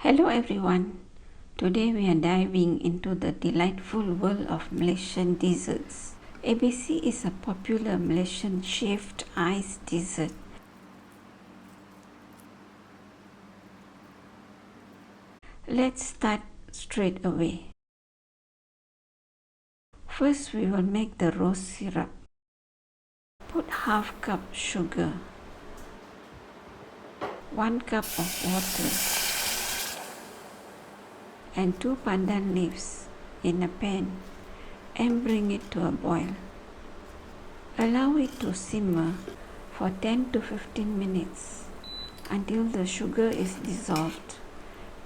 Hello everyone, today we are diving into the delightful world of Malaysian desserts. ABC is a popular Malaysian shaved ice dessert. Let's start straight away. First we will make the rose syrup. Put half cup sugar, 1 cup of water and 2 pandan leaves in a pan and bring it to a boil. Allow it to simmer for 10 to 15 minutes until the sugar is dissolved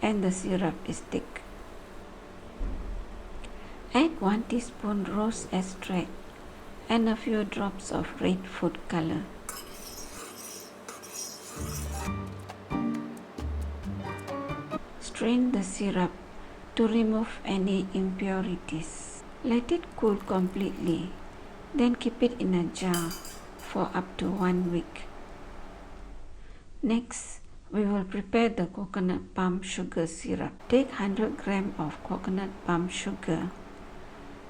and the syrup is thick. Add 1 teaspoon rose extract and a few drops of red food color. Strain the syrup to remove any impurities. Let it cool completely, then keep it in a jar for up to 1 week. Next, we will prepare the coconut palm sugar syrup. Take 100 grams of coconut palm sugar.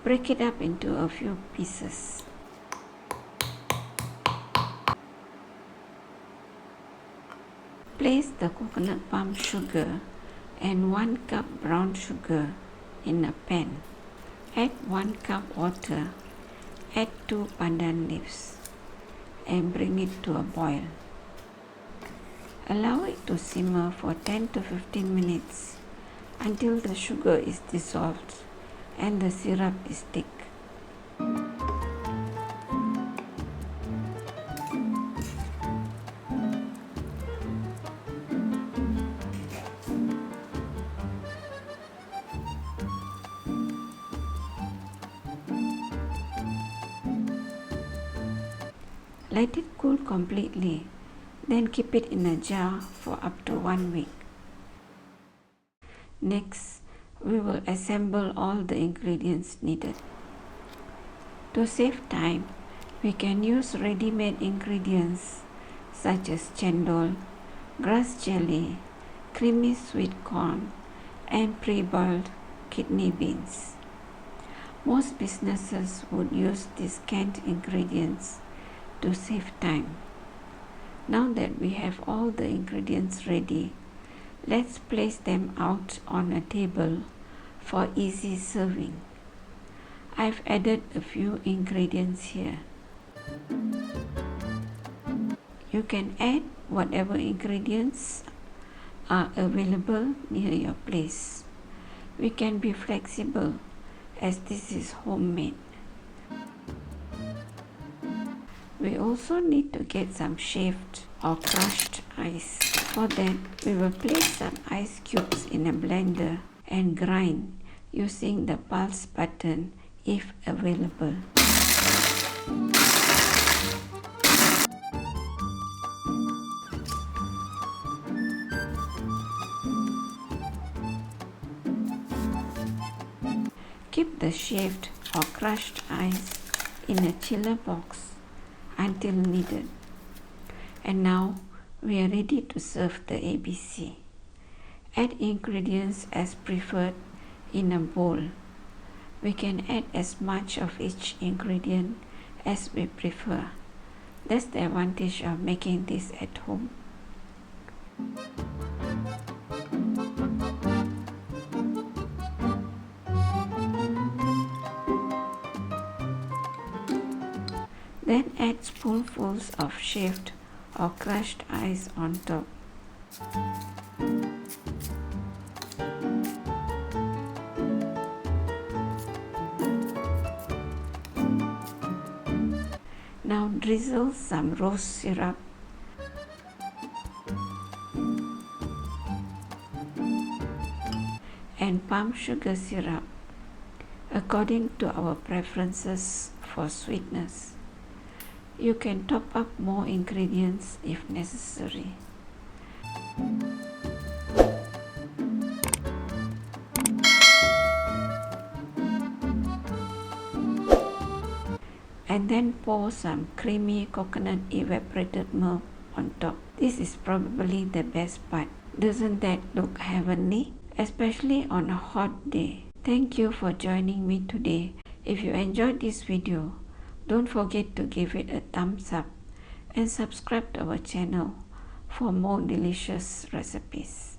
Break it up into a few pieces. Place the coconut palm sugar and 1 cup brown sugar in a pan. Add 1 cup water, add 2 pandan leaves and bring it to a boil. Allow it to simmer for 10 to 15 minutes until the sugar is dissolved and the syrup is thick. Let it cool completely, then keep it in a jar for up to 1 week. Next, we will assemble all the ingredients needed. To save time, we can use ready-made ingredients such as chendol, grass jelly, creamy sweet corn, and pre-boiled kidney beans. Most businesses would use these canned ingredients to save time. Now that we have all the ingredients ready, let's place them out on a table for easy serving. I've added a few ingredients here. You can add whatever ingredients are available near your place. We can be flexible as this is homemade. We also need to get some shaved or crushed ice. For that, we will place some ice cubes in a blender and grind using the pulse button if available. Keep the shaved or crushed ice in a chiller box until needed. And now we are ready to serve the ABC. Add ingredients as preferred in a bowl. We can add as much of each ingredient as we prefer. That's the advantage of making this at home. Then add spoonfuls of shaved or crushed ice on top. Now drizzle some rose syrup and palm sugar syrup according to our preferences for sweetness. You can top up more ingredients if necessary. And then pour some creamy coconut evaporated milk on top. This is probably the best part. Doesn't that look heavenly? Especially on a hot day. Thank you for joining me today. If you enjoyed this video, don't forget to give it a thumbs up and subscribe to our channel for more delicious recipes.